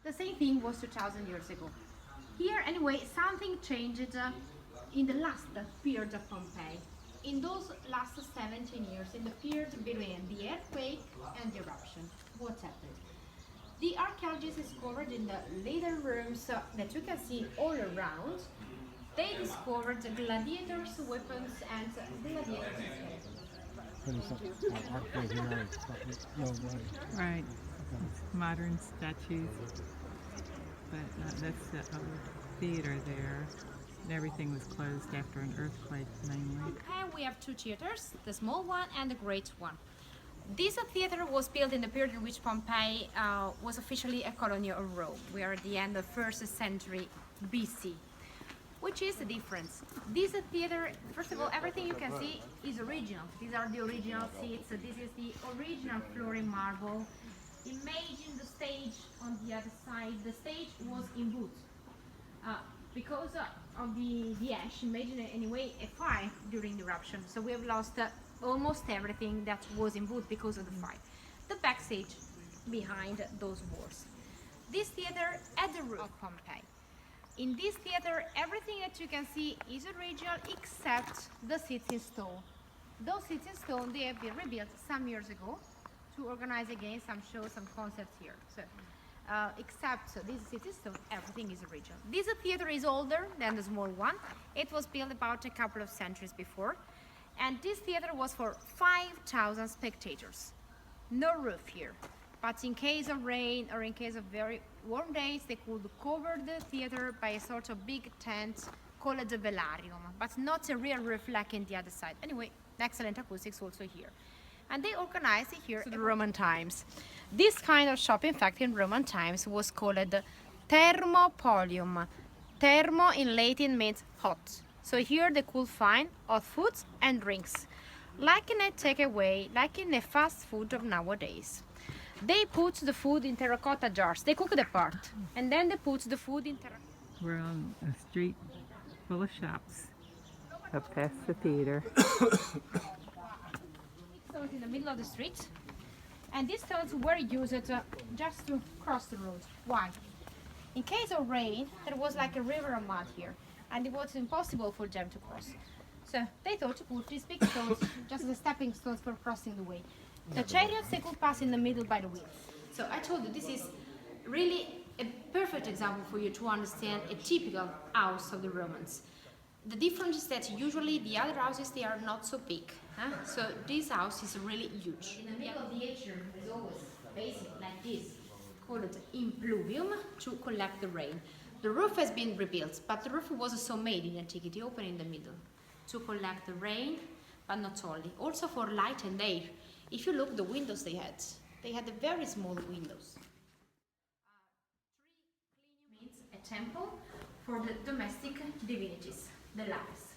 The same thing was 2000 years ago. Here, anyway, something changed in the last period of Pompeii. In those last 17 years, in the period between the earthquake and the eruption, what happened? The archaeologists discovered in the later rooms that you can see all around, they discovered gladiators' weapons and gladiators' Right. Modern statues. But that's the theater there. And everything was closed after an earthquake, mainly. Okay, we have two theaters, the small one and the great one. This theater was built in the period in which Pompeii was officially a colony of Rome. We are at the end of 1st century BC. Which is the difference? This theater, first of all, everything you can see is original. These are the original seats. So this is the original flooring marble. Imagine the stage on the other side. The stage was in wood. Because of the ash, imagine anyway a fire during the eruption. So we have lost almost everything that was in wood because of the fire. The backstage behind those walls. This theater at the roof of Pompeii. In this theater, everything that you can see is original except the seats in stone. Those seats in stone, they have been rebuilt some years ago to organize again some shows, some concerts here. So, except this seat in stone, everything is original. This theater is older than the small one. It was built about a couple of centuries before. And this theater was for 5,000 spectators. No roof here. But in case of rain or in case of very warm days, they could cover the theater by a sort of big tent called the velarium, but not a real roof like in the other side. Anyway, excellent acoustics also here. And they organized it here in the Roman times. This kind of shop, in fact, in Roman times was called thermopolium. Thermo in Latin means hot. So here they could find hot foods and drinks, like in a takeaway, like in a fast food of nowadays. They put the food in terracotta jars. They cook the part, and then they put the food in terracotta. We're on a street full of shops up past the theater. Stones in the middle of the street, and these stones were used just to cross the road. Why? In case of rain, there was like a river of mud here, and it was impossible for them to cross. So they thought to put these big stones just as stepping stones for crossing the way. The chariots, they could pass in the middle by the wheels. So I told you this is really a perfect example for you to understand a typical house of the Romans. The difference is that usually the other houses, they are not so big. So this house is really huge. In the middle of the atrium, there's always a basin like this, called impluvium, to collect the rain. The roof has been rebuilt, but the roof was also made in antiquity, open in the middle, to collect the rain, but not only. Also for light and air. If you look, the windows they had very small windows. Means a temple for the domestic divinities, the lares.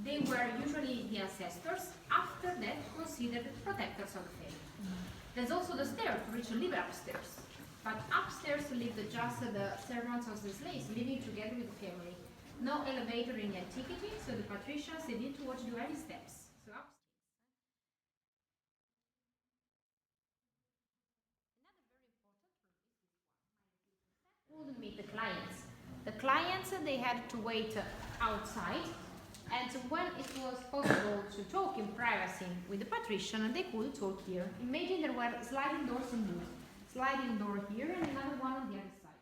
They were usually the ancestors, after that considered protectors of the family. There's also the stair to reach live upstairs. But upstairs lived just the servants of the slaves, living together with the family. No elevator in antiquity, so the patricians, they didn't want to do any steps. So upstairs. Wouldn't meet the clients. The clients, they had to wait outside, and when it was possible to talk in privacy with the patrician, they could talk here. Imagine there were sliding doors in wood, sliding door here and another one on the other side.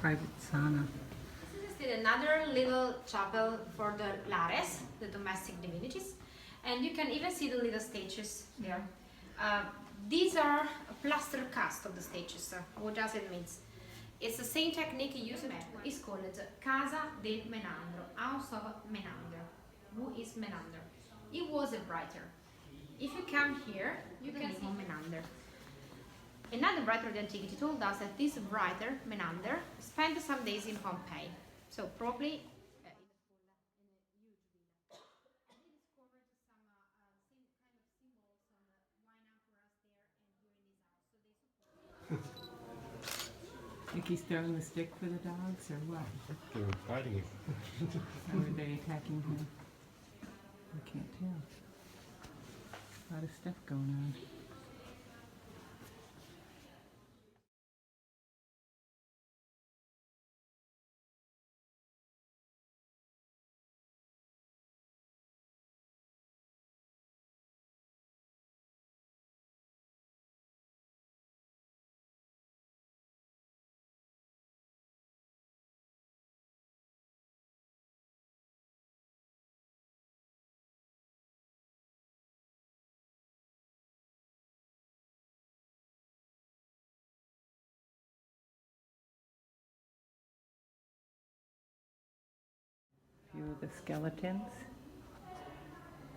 Private sauna. This is another little chapel for the lares, the domestic divinities, and you can even see the little statues there. These are a plaster cast of the statues. What does it mean? It's the same technique used in it's called Casa del Menandro, House of Menander. Who is Menander? He was a writer. If you come here, you can see Menander. Another writer of the antiquity told us that this writer, Menander, spent some days in Pompeii. So probably Think he's throwing the stick for the dogs, or what? They were fighting it. Or were they attacking him? I can't tell. A lot of stuff going on. Few of the skeletons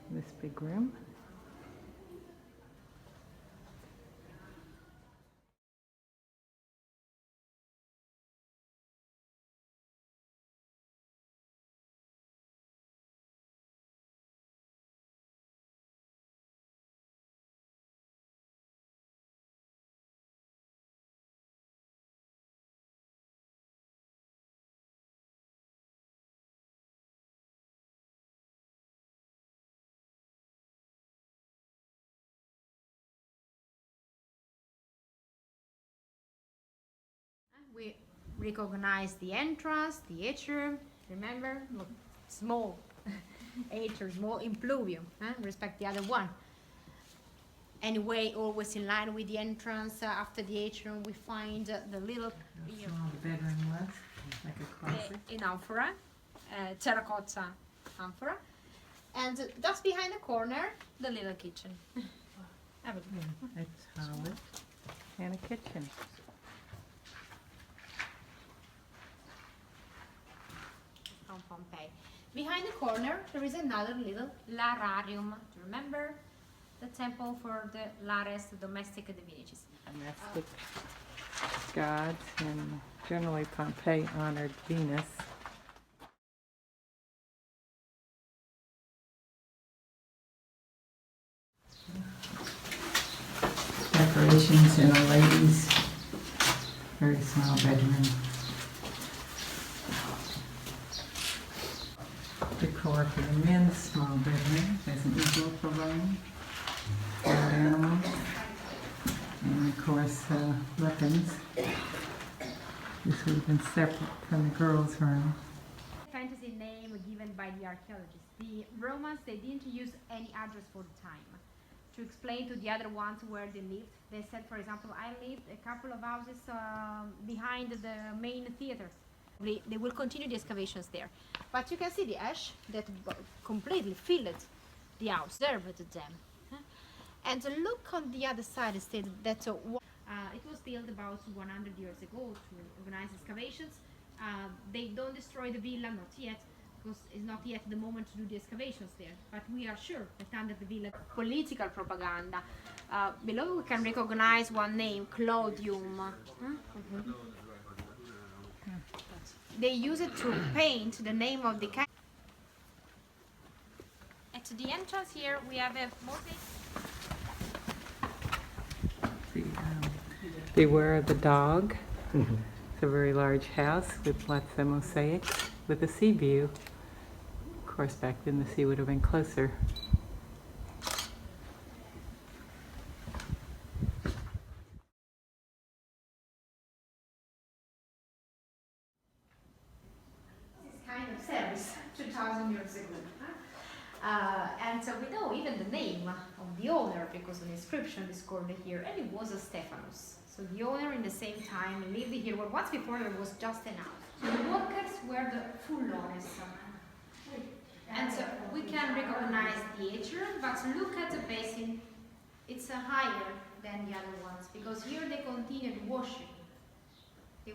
in this big room. We recognize the entrance, the atrium. Remember, look, small atrium, small impluvium, respect the other one. Anyway, always in line with the entrance. After the atrium, we find the little How small the bedroom was, like a closet. in amphora, terracotta amphora, and just behind the corner, the little kitchen. Have a look. It's solid. And a kitchen. From Pompeii. Behind the corner, there is another little lararium. Do you remember the temple for the lares, the domestic divinities? Domestic gods, and generally Pompeii honored Venus. Decorations in a lady's very small bedroom. Decor for the men's small bedroom. There's an eagle for rain, wild animals, and of course weapons. This would have been separate from the girls' room. Fantasy name given by the archaeologists. The Romans, they didn't use any address for the time. To explain to the other ones where they lived, they said, for example, I lived a couple of houses behind the main theater. They will continue the excavations there. But you can see the ash that completely filled the house, served them. And look on the other side instead that it was built about 100 years ago to organize excavations. They don't destroy the villa, not yet, because it's not yet the moment to do the excavations there. But we are sure that under the villa, political propaganda. Below we can recognize one name, Clodium. They use it to paint the name of the cat. At the entrance here we have a mosaic. Beware of the dog. It's a very large house with lots of mosaics with a sea view. Of course, back then the sea would have been closer. This kind of service 2,000 years ago. And so we know even the name of the owner because the inscription is recorded here, and it was a Stephanus. So the owner in the same time lived here, well, once before there was just an house. So the workers were the full owners. And so we can recognize the atrium, but look at the basin, it's higher than the other ones because here they continued washing. You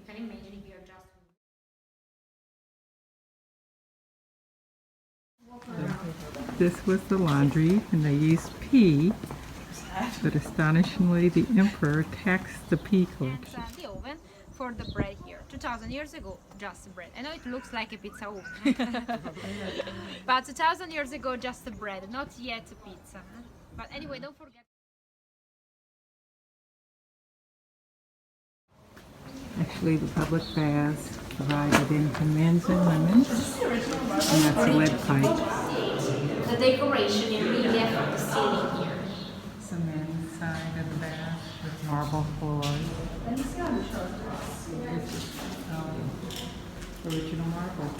can imagine here just. This was the laundry, and they used pea, but astonishingly the emperor taxed the pea collection. And the oven for the bread here. 2,000 years ago, just the bread. I know it looks like a pizza oven, but 2,000 years ago, just the bread, not yet a pizza. But anyway, don't forget. Actually, the public baths divided into men's and women's, and that's a lead pipe. The decoration in relief of the ceiling here. It's the men's side of the bath with marble floors. This is original marble.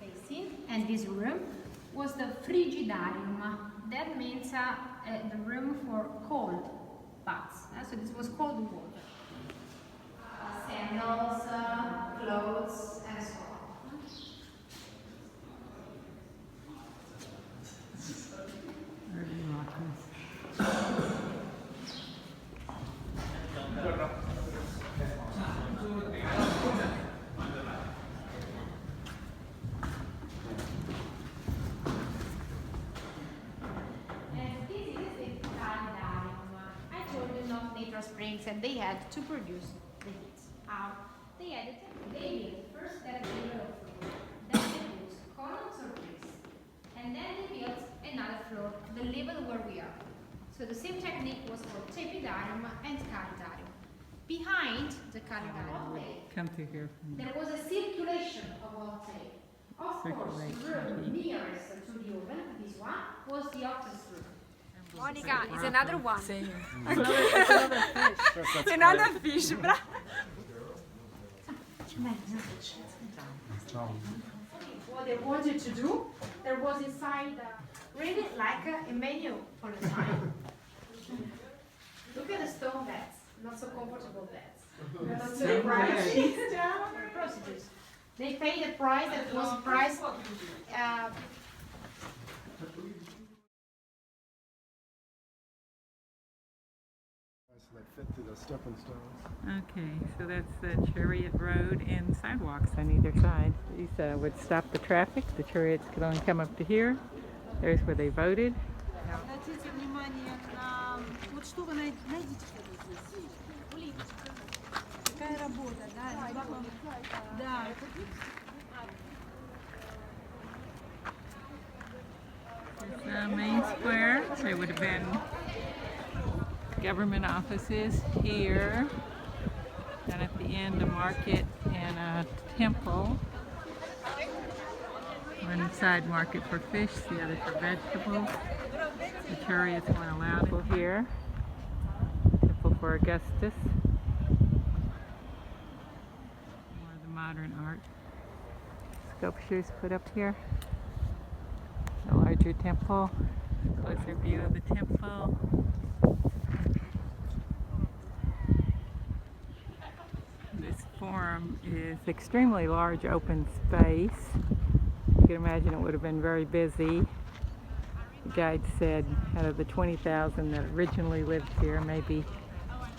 Basin. And this room was the frigidarium. That means the room for cold baths. So this was cold water. Sandals, clothes, and so on. Very rockers. Springs, and they had to produce the heat. They built first that floor, then they put columns or bricks, and then they built another floor, the level where we are. So the same technique was for tepidarium and calidarium. Behind the calidarium Come to here. there was a circulation of water. Of course, the room nearest to the oven, this one, was the hottest room. Monica is another one. Another fish. What they wanted to do, there was inside really like a menu for the time. Look at the stone beds, not so comfortable beds. Not so procedures. They paid a price that was priced. They fit through the stepping stones. Okay, so that's the chariot road and sidewalks on either side. These would stop the traffic. The chariots could only come up to here. There's where they voted. Обратите внимание на... Вот что вы найдите здесь? Улиточка. Такая работа, да? Да. The main square, there would have been government offices here, and at the end a market and a temple. One side market for fish, the other for vegetables. The chariots weren't allowed to go here. Temple for Augustus. More of the modern art sculptures put up here. The larger temple, closer view of the temple. This forum is extremely large open space. You can imagine it would have been very busy. The guide said out of the 20,000 that originally lived here, maybe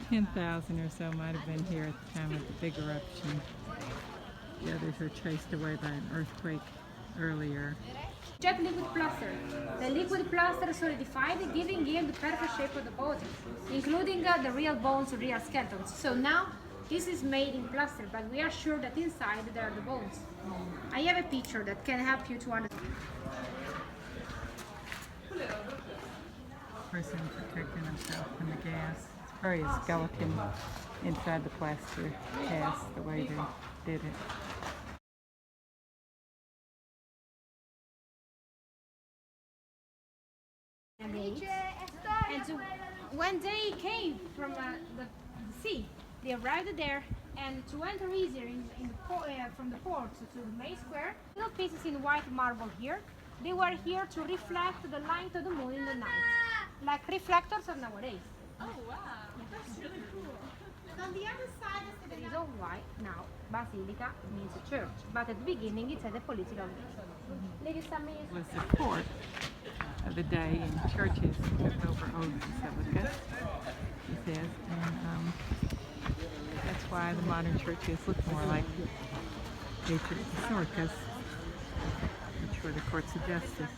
10,000 or so might have been here at the time of the big eruption. The others were chased away by an earthquake earlier. Jet liquid plaster. The liquid plaster solidified, giving it the perfect shape of the body, including the real bones, real skeletons. So now this is made in plaster, but we are sure that inside there are the bones. I have a picture that can help you to understand. Person protecting himself from the gas. It's probably a skeleton inside the plaster cast, the way they did it. And so when they came from the sea, they arrived there, and to enter easier from the port to the main square, little pieces in white marble here, they were here to reflect the light of the moon in the night, like reflectors of nowadays. Oh wow, that's really cool. And on the other side is The reason why now Basilica means a church, but at the beginning it had a political mission. Ladies and It was the port of the day, and churches took over old basilicas, he says, and that's why the modern churches look more like ancient basilicas, which were the courts of justice.